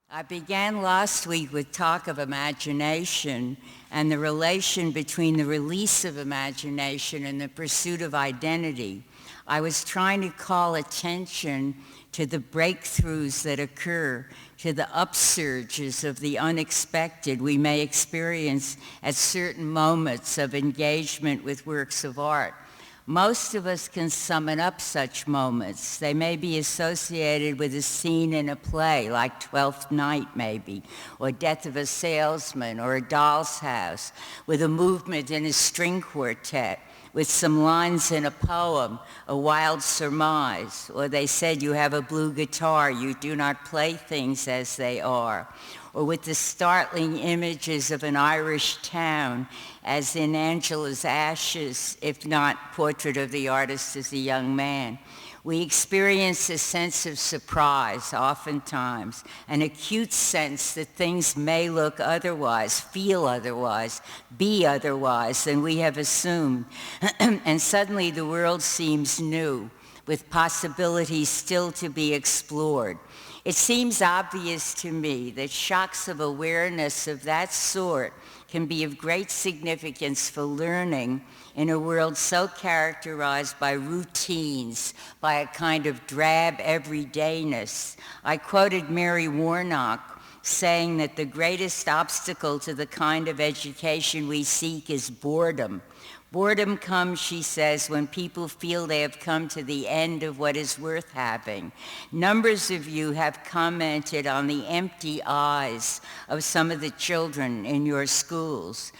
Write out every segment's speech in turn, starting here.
I began last week with talk of imagination and the relation between the release of imagination and the pursuit of identity. I was trying to call attention to the breakthroughs that occur, to the upsurges of the unexpected we may experience at certain moments of engagement with works of art. Most of us can summon up such moments. They may be associated with a scene in a play, like Twelfth Night maybe, or Death of a Salesman, or A Doll's House, with a movement in a string quartet, with some lines in a poem, A Wild Surmise, or they said you have a blue guitar, you do not play things as they are, or with the startling images of an Irish town, as in Angela's Ashes, if not Portrait of the Artist as a Young Man. We experience a sense of surprise, oftentimes, an acute sense that things may look otherwise, feel otherwise, be otherwise than we have assumed. And suddenly the world seems new, with possibilities still to be explored. It seems obvious to me that shocks of awareness of that sort can be of great significance for learning in a world so characterized by routines, by a kind of drab everydayness. I quoted Mary Warnock saying that the greatest obstacle to the kind of education we seek is boredom. Boredom comes, she says, when people feel they have come to the end of what is worth having. Numbers of you have commented on the empty eyes of some of the children in your schools.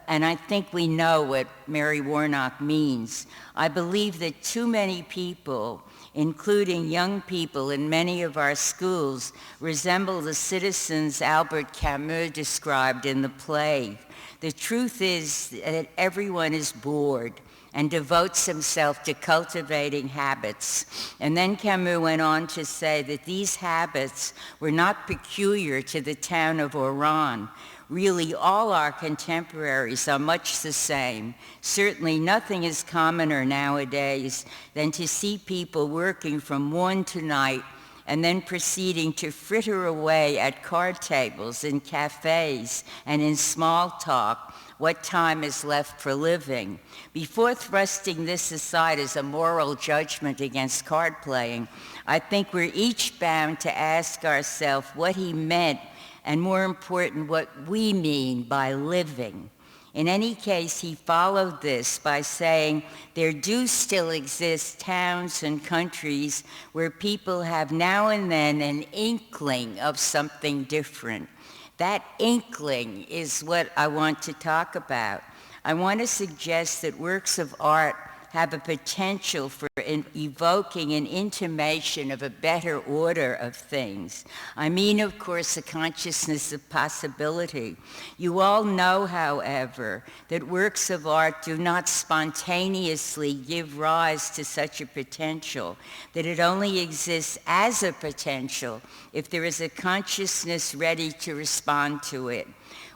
And I think we know what Mary Warnock means. I believe that too many people, including young people in many of our schools, resemble the citizens Albert Camus described in the play. The truth is that everyone is bored and devotes himself to cultivating habits. And then Camus went on to say that these habits were not peculiar to the town of Oran. Really, all our contemporaries are much the same. Certainly nothing is commoner nowadays than to see people working from morn to night and then proceeding to fritter away at card tables, in cafes, and in small talk what time is left for living. Before thrusting this aside as a moral judgment against card playing, I think we're each bound to ask ourselves what he meant, and more important, what we mean by living. In any case, he followed this by saying there do still exist towns and countries where people have now and then an inkling of something different. That inkling is what I want to talk about. I want to suggest that works of art have a potential for evoking an intimation of a better order of things. I mean, of course, a consciousness of possibility. You all know, however, that works of art do not spontaneously give rise to such a potential, that it only exists as a potential if there is a consciousness ready to respond to it.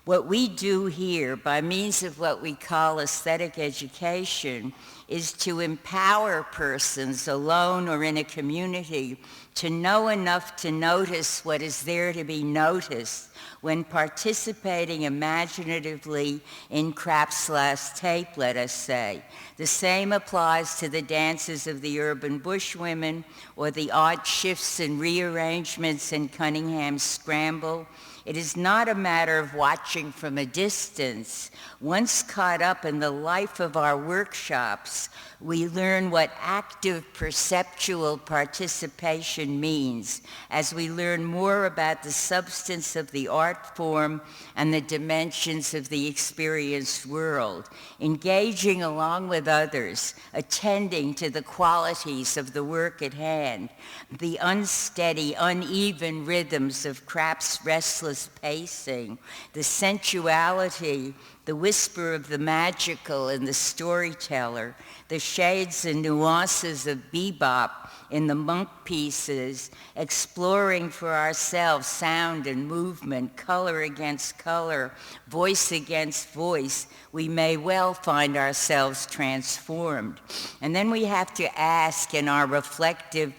What we do here, by means of what we call aesthetic education, is to empower persons alone or in a community to know enough to notice what is there to be noticed when participating imaginatively in crap/tape, let us say. The same applies to the dances of the urban bushwomen or the odd shifts and rearrangements in Cunningham's Scramble. It is not a matter of watching from a distance. Once caught up in the life of our workshops, we learn what active perceptual participation means as we learn more about the substance of the art form and the dimensions of the experienced world, engaging along with others, attending to the qualities of the work at hand, the unsteady, uneven rhythms of Krapp's restless pacing, the sensuality, the whisper of the magical in the storyteller, the shades and nuances of bebop in the monk pieces, exploring for ourselves sound and movement, color against color, voice against voice, we may well find ourselves transformed. And then we have to ask in our reflective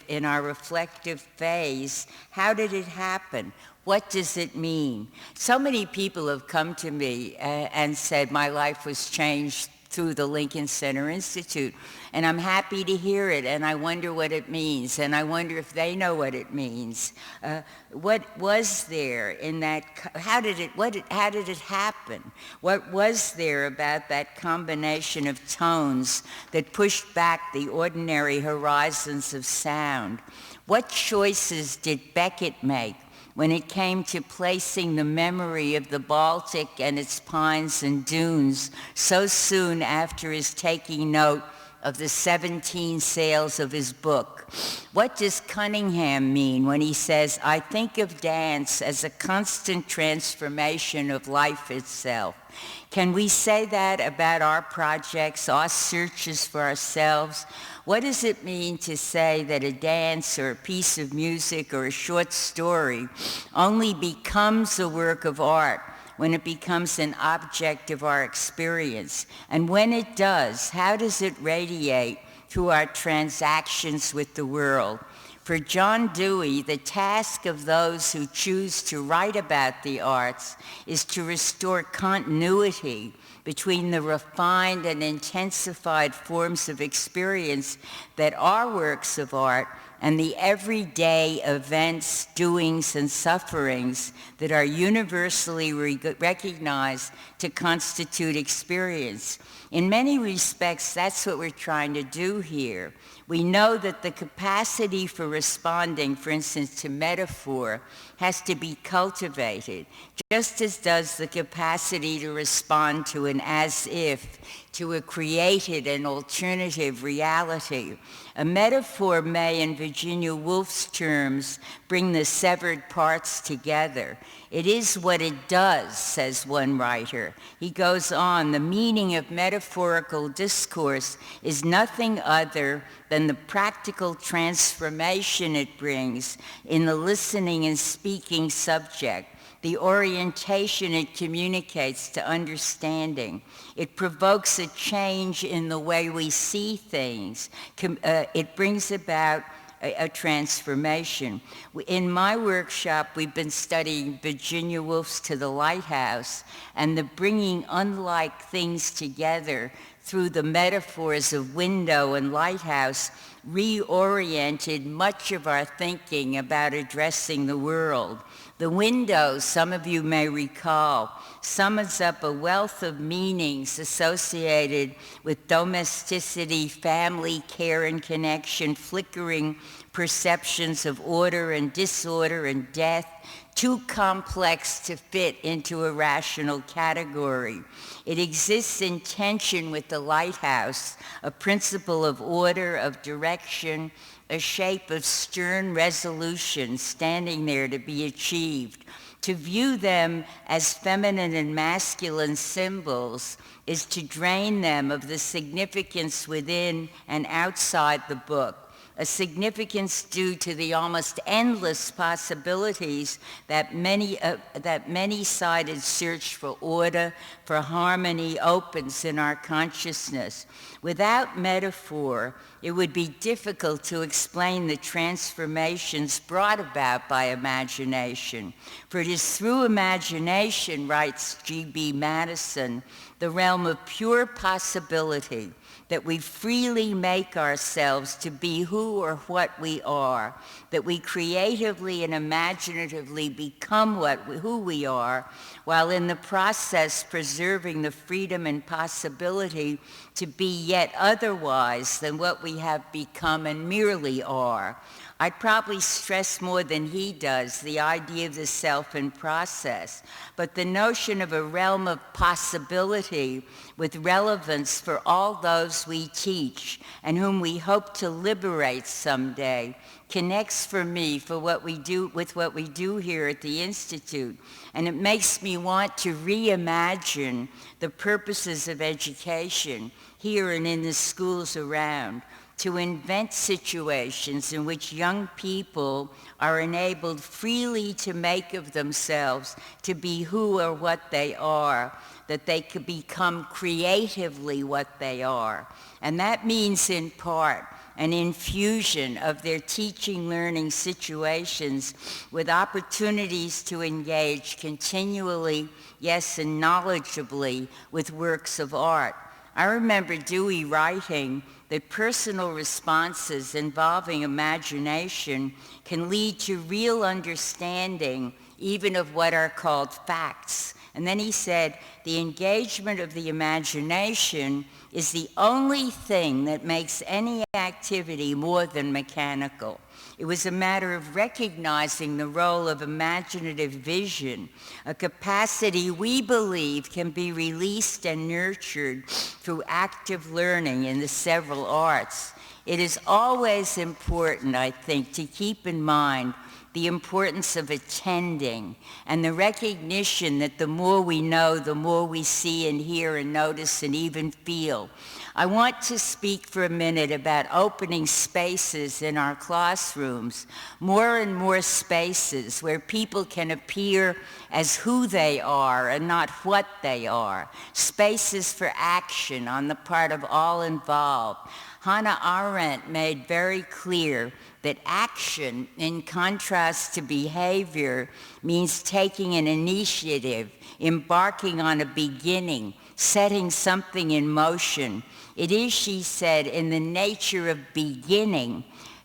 phase, how did it happen? What does it mean? So many people have come to me and said my life was changed through the Lincoln Center Institute. And I'm happy to hear it, and I wonder what it means, and I wonder if they know what it means. What was there in that, how did it happen? What was there about that combination of tones that pushed back the ordinary horizons of sound? What choices did Beckett make when it came to placing the memory of the Baltic and its pines and dunes so soon after his taking note of the 17 sails of his book? What does Cunningham mean when he says, I think of dance as a constant transformation of life itself? Can we say that about our projects, our searches for ourselves? What does it mean to say that a dance or a piece of music or a short story only becomes a work of art when it becomes an object of our experience? And when it does, how does it radiate through our transactions with the world? For John Dewey, the task of those who choose to write about the arts is to restore continuity between the refined and intensified forms of experience that are works of art and the everyday events, doings, and sufferings that are universally recognized to constitute experience. In many respects, that's what we're trying to do here. We know that the capacity for responding, for instance, to metaphor, has to be cultivated, just as does the capacity to respond to an as-if, to a created and alternative reality. A metaphor may, in Virginia Woolf's terms, bring the severed parts together. It is what it does, says one writer. He goes on, the meaning of metaphorical discourse is nothing other than the practical transformation it brings in the listening and speaking subject, the orientation it communicates to understanding. It provokes a change in the way we see things. It brings about a transformation. In my workshop, we've been studying Virginia Woolf's To the Lighthouse and the bringing unlike things together through the metaphors of window and lighthouse reoriented much of our thinking about addressing the world. The window, some of you may recall, summons up a wealth of meanings associated with domesticity, family, care and connection, flickering perceptions of order and disorder and death, too complex to fit into a rational category. It exists in tension with the lighthouse, a principle of order, of direction, a shape of stern resolution standing there to be achieved. To view them as feminine and masculine symbols is to drain them of the significance within and outside the book, a significance due to the almost endless possibilities that many-sided search for order, for harmony opens in our consciousness. Without metaphor, it would be difficult to explain the transformations brought about by imagination. For it is through imagination, writes G.B. Madison, the realm of pure possibility, that we freely make ourselves to be who or what we are, that we creatively and imaginatively become who we are, while in the process preserving the freedom and possibility to be yet otherwise than what we have become and merely are. I'd probably stress more than he does the idea of the self in process, but the notion of a realm of possibility with relevance for all those we teach and whom we hope to liberate someday connects for me with what we do here at the Institute. And it makes me want to reimagine the purposes of education here and in the schools around, to invent situations in which young people are enabled freely to make of themselves, to be who or what they are, that they could become creatively what they are. And that means in part an infusion of their teaching learning situations with opportunities to engage continually, yes, and knowledgeably with works of art. I remember Dewey writing that personal responses involving imagination can lead to real understanding even of what are called facts. And then he said, the engagement of the imagination is the only thing that makes any activity more than mechanical. It was a matter of recognizing the role of imaginative vision, a capacity we believe can be released and nurtured through active learning in the several arts. It is always important, I think, to keep in mind the importance of attending and the recognition that the more we know, the more we see and hear and notice and even feel. I want to speak for a minute about opening spaces in our classrooms, more and more spaces where people can appear as who they are and not what they are, spaces for action on the part of all involved. Hannah Arendt made very clear that action, in contrast to behavior, means taking an initiative, embarking on a beginning, setting something in motion. It is, she said, in the nature of beginning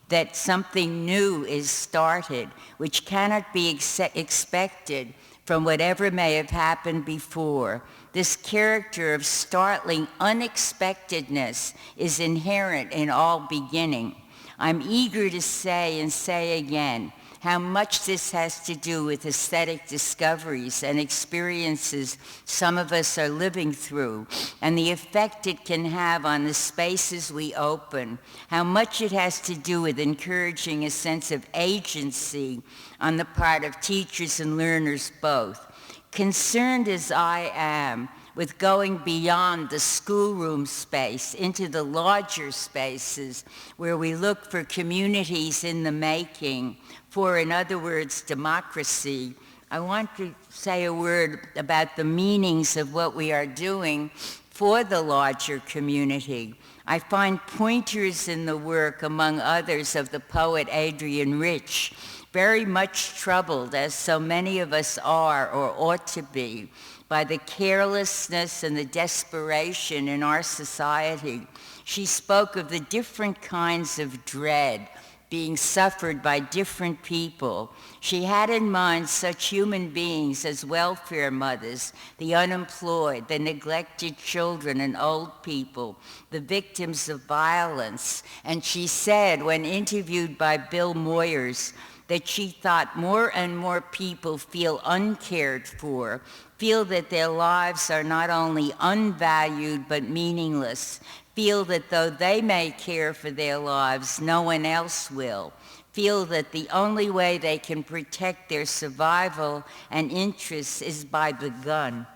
that something new is started, which cannot be expected from whatever may have happened before. This character of startling unexpectedness is inherent in all beginning. I'm eager to say and say again how much this has to do with aesthetic discoveries and experiences some of us are living through, and the effect it can have on the spaces we open, how much it has to do with encouraging a sense of agency on the part of teachers and learners both. Concerned as I am with going beyond the schoolroom space into the larger spaces where we look for communities in the making, for, in other words, democracy, I want to say a word about the meanings of what we are doing for the larger community. I find pointers in the work, among others, of the poet Adrienne Rich, very much troubled, as so many of us are or ought to be, by the carelessness and the desperation in our society. She spoke of the different kinds of dread being suffered by different people. She had in mind such human beings as welfare mothers, the unemployed, the neglected children and old people, the victims of violence. And she said, when interviewed by Bill Moyers, that she thought more and more people feel uncared for, feel that their lives are not only unvalued but meaningless, feel that though they may care for their lives, no one else will, feel that the only way they can protect their survival and interests is by the gun.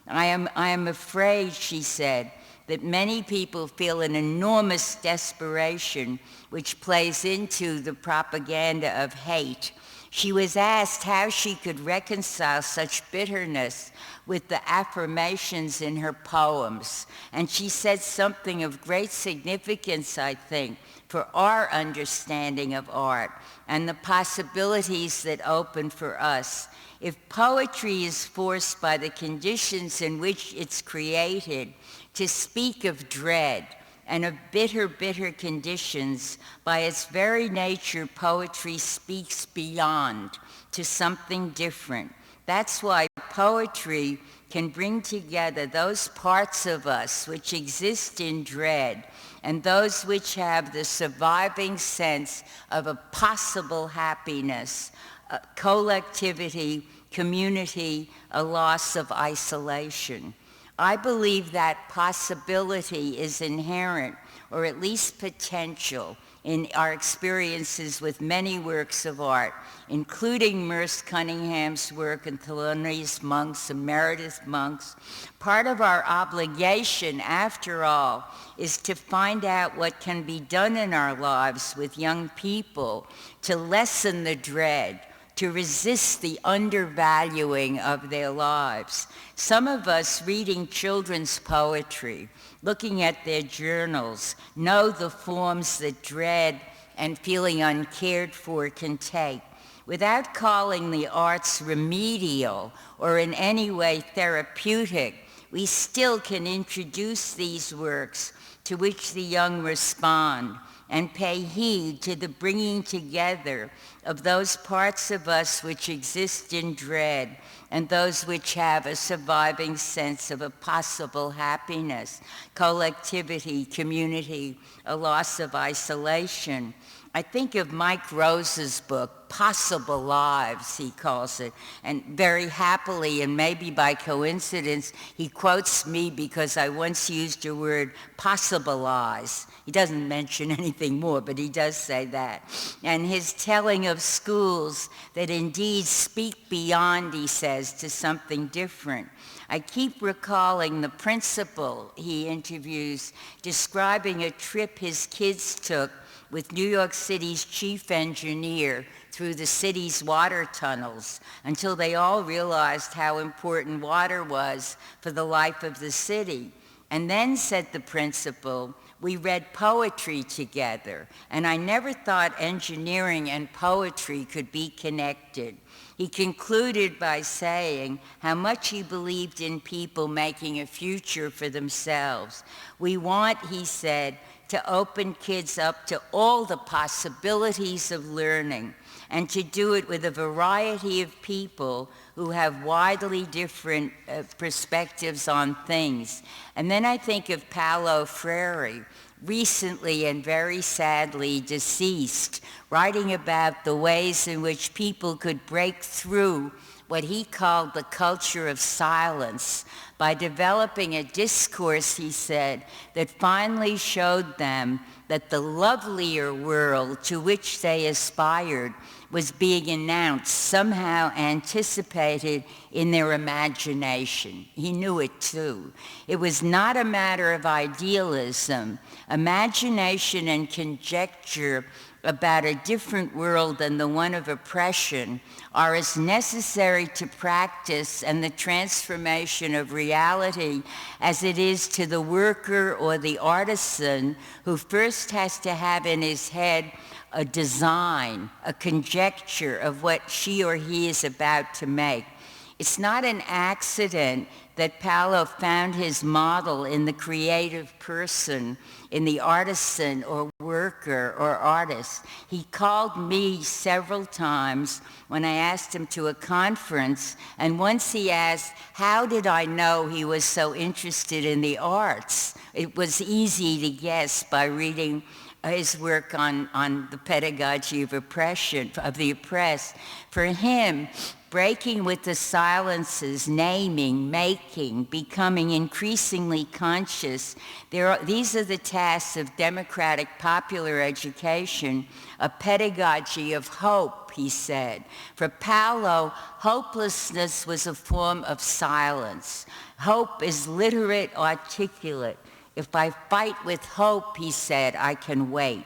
I am afraid, she said, that many people feel an enormous desperation which plays into the propaganda of hate. She was asked how she could reconcile such bitterness with the affirmations in her poems. And she said something of great significance, I think, for our understanding of art and the possibilities that open for us. If poetry is forced by the conditions in which it's created to speak of dread and of bitter, bitter conditions, by its very nature, poetry speaks beyond to something different. That's why poetry can bring together those parts of us which exist in dread and those which have the surviving sense of a possible happiness, collectivity, community, a loss of isolation. I believe that possibility is inherent, or at least potential, in our experiences with many works of art, including Merce Cunningham's work and Thelonious Monk's and Meredith Monk's. Part of our obligation, after all, is to find out what can be done in our lives with young people to lessen the dread, to resist the undervaluing of their lives. Some of us reading children's poetry, looking at their journals, know the forms that dread and feeling uncared for can take. Without calling the arts remedial or in any way therapeutic, we still can introduce these works to which the young respond and pay heed to the bringing together of those parts of us which exist in dread and those which have a surviving sense of a possible happiness, collectivity, community, a loss of isolation. I think of Mike Rose's book, Possible Lives, he calls it, and very happily, and maybe by coincidence, he quotes me because I once used the word possibilize. He doesn't mention anything more, but he does say that. And his telling of schools that indeed speak beyond, he says, to something different. I keep recalling the principal he interviews describing a trip his kids took with New York City's chief engineer through the city's water tunnels until they all realized how important water was for the life of the city. And then, said the principal, we read poetry together, and I never thought engineering and poetry could be connected. He concluded by saying how much he believed in people making a future for themselves. We want, he said, to open kids up to all the possibilities of learning and to do it with a variety of people who have widely different perspectives on things. And then I think of Paulo Freire, recently and very sadly deceased, writing about the ways in which people could break through what he called the culture of silence by developing a discourse, he said, that finally showed them that the lovelier world to which they aspired was being announced, somehow anticipated in their imagination. He knew it too. It was not a matter of idealism. Imagination and conjecture about a different world than the one of oppression are as necessary to practice and the transformation of reality as it is to the worker or the artisan who first has to have in his head a design, a conjecture of what she or he is about to make. It's not an accident that Paulo found his model in the creative person, in the artisan or worker or artist. He called me several times when I asked him to a conference, and once he asked, how did I know he was so interested in the arts? It was easy to guess by reading his work on the pedagogy of oppression, of the oppressed. For him, breaking with the silences, naming, making, becoming increasingly conscious, these are the tasks of democratic popular education, a pedagogy of hope, he said. For Paulo, hopelessness was a form of silence. Hope is literate, articulate. If I fight with hope, he said, I can wait.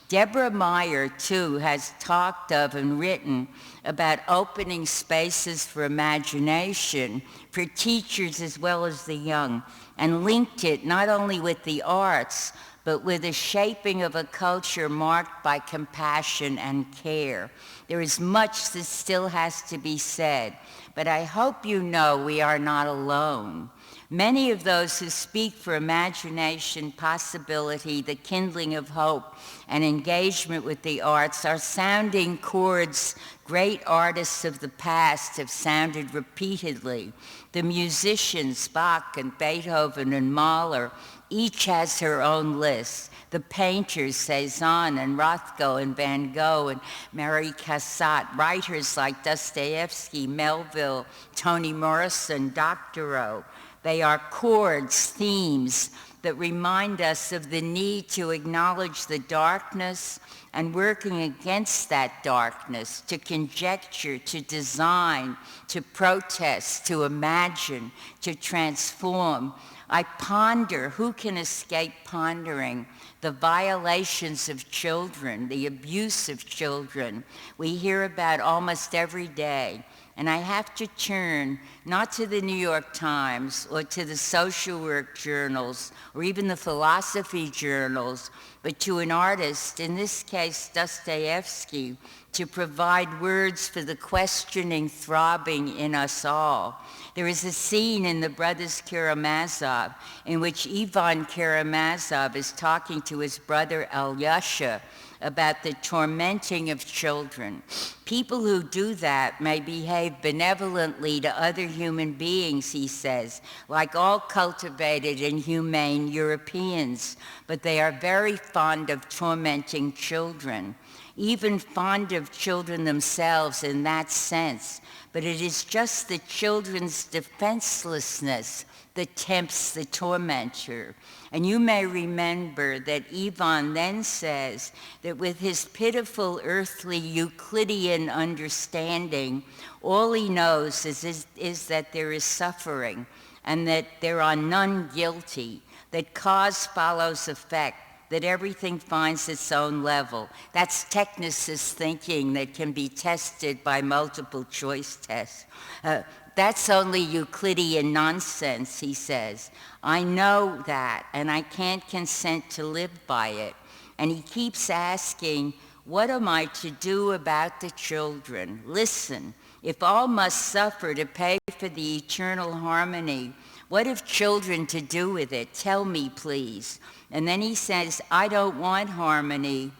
Deborah Meyer, too, has talked of and written about opening spaces for imagination for teachers as well as the young, and linked it not only with the arts, but with a shaping of a culture marked by compassion and care. There is much that still has to be said, but I hope you know we are not alone. Many of those who speak for imagination, possibility, the kindling of hope, and engagement with the arts are sounding chords great artists of the past have sounded repeatedly. The musicians, Bach and Beethoven and Mahler, each has her own list. The painters, Cezanne and Rothko and Van Gogh and Mary Cassatt, writers like Dostoevsky, Melville, Toni Morrison, Doctorow. They are chords, themes that remind us of the need to acknowledge the darkness and working against that darkness, to conjecture, to design, to protest, to imagine, to transform. I ponder, who can escape pondering the violations of children, the abuse of children we hear about almost every day. And I have to turn not to the New York Times or to the social work journals or even the philosophy journals, but to an artist, in this case Dostoevsky, to provide words for the questioning throbbing in us all. There is a scene in The Brothers Karamazov in which Ivan Karamazov is talking to his brother Alyosha about the tormenting of children. People who do that may behave benevolently to other human beings, he says, like all cultivated and humane Europeans, but they are very fond of tormenting children, even fond of children themselves in that sense. But it is just the children's defenselessness that tempts the tormentor. And you may remember that Ivan then says that with his pitiful earthly Euclidean understanding, all he knows is that there is suffering and that there are none guilty, that cause follows effect, that everything finds its own level. That's technicist thinking that can be tested by multiple choice tests. That's only Euclidean nonsense, he says. I know that, and I can't consent to live by it. And he keeps asking, what am I to do about the children? Listen, if all must suffer to pay for the eternal harmony, what have children to do with it? Tell me, please. And then he says, I don't want harmony.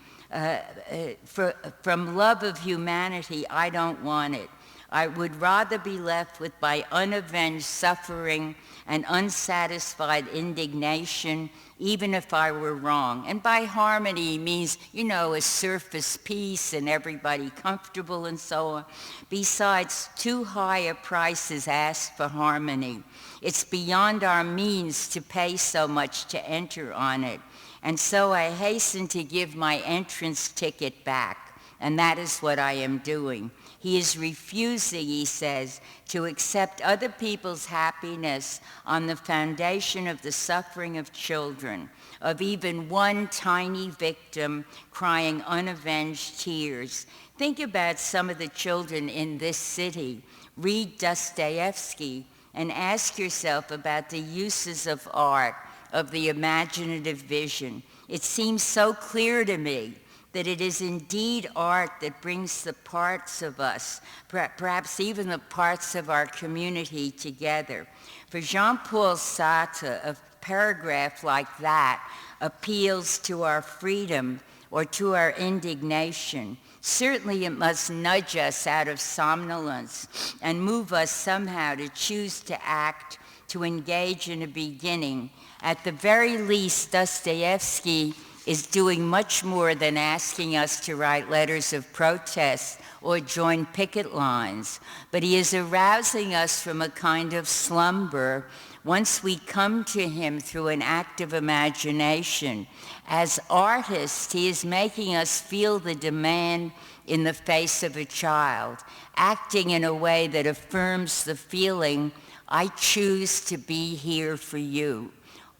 From love of humanity, I don't want it. I would rather be left with my unavenged suffering and unsatisfied indignation, even if I were wrong. And by harmony he means, a surface peace and everybody comfortable and so on. Besides, too high a price is asked for harmony. It's beyond our means to pay so much to enter on it. And so I hasten to give my entrance ticket back, and that is what I am doing. He is refusing, he says, to accept other people's happiness on the foundation of the suffering of children, of even one tiny victim crying unavenged tears. Think about some of the children in this city. Read Dostoevsky and ask yourself about the uses of art, of the imaginative vision. It seems so clear to me that it is indeed art that brings the parts of us, perhaps even the parts of our community together. For Jean-Paul Sartre, a paragraph like that appeals to our freedom or to our indignation. Certainly it must nudge us out of somnolence and move us somehow to choose to act, to engage in a beginning. At the very least, Dostoevsky is doing much more than asking us to write letters of protest or join picket lines, but he is arousing us from a kind of slumber once we come to him through an act of imagination. As artists, he is making us feel the demand in the face of a child, acting in a way that affirms the feeling, I choose to be here for you.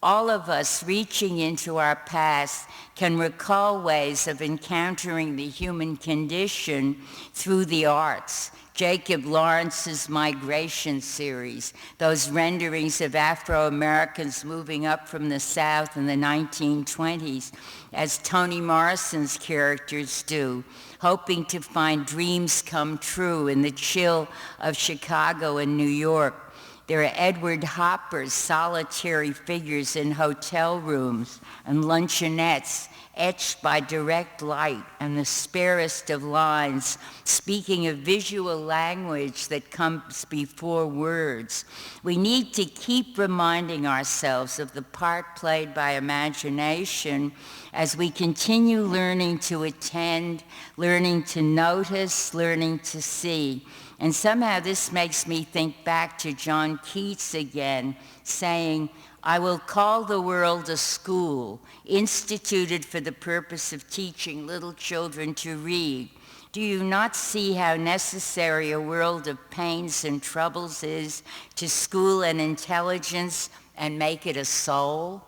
All of us reaching into our past can recall ways of encountering the human condition through the arts. Jacob Lawrence's Migration series, those renderings of Afro-Americans moving up from the South in the 1920s, as Toni Morrison's characters do, hoping to find dreams come true in the chill of Chicago and New York. There are Edward Hopper's solitary figures in hotel rooms and luncheonettes, etched by direct light and the sparest of lines, speaking a visual language that comes before words. We need to keep reminding ourselves of the part played by imagination as we continue learning to attend, learning to notice, learning to see. And somehow this makes me think back to John Keats again, saying, I will call the world a school, instituted for the purpose of teaching little children to read. Do you not see how necessary a world of pains and troubles is to school an intelligence and make it a soul?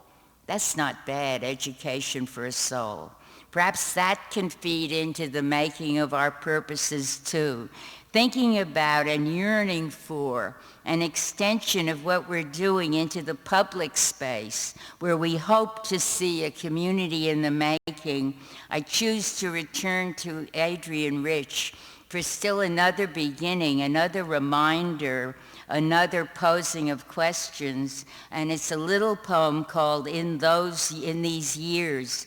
That's not bad, education for a soul. Perhaps that can feed into the making of our purposes too. Thinking about and yearning for an extension of what we're doing into the public space where we hope to see a community in the making. I choose to return to Adrienne Rich for still another beginning, another reminder, another posing of questions, and it's a little poem called In These Years.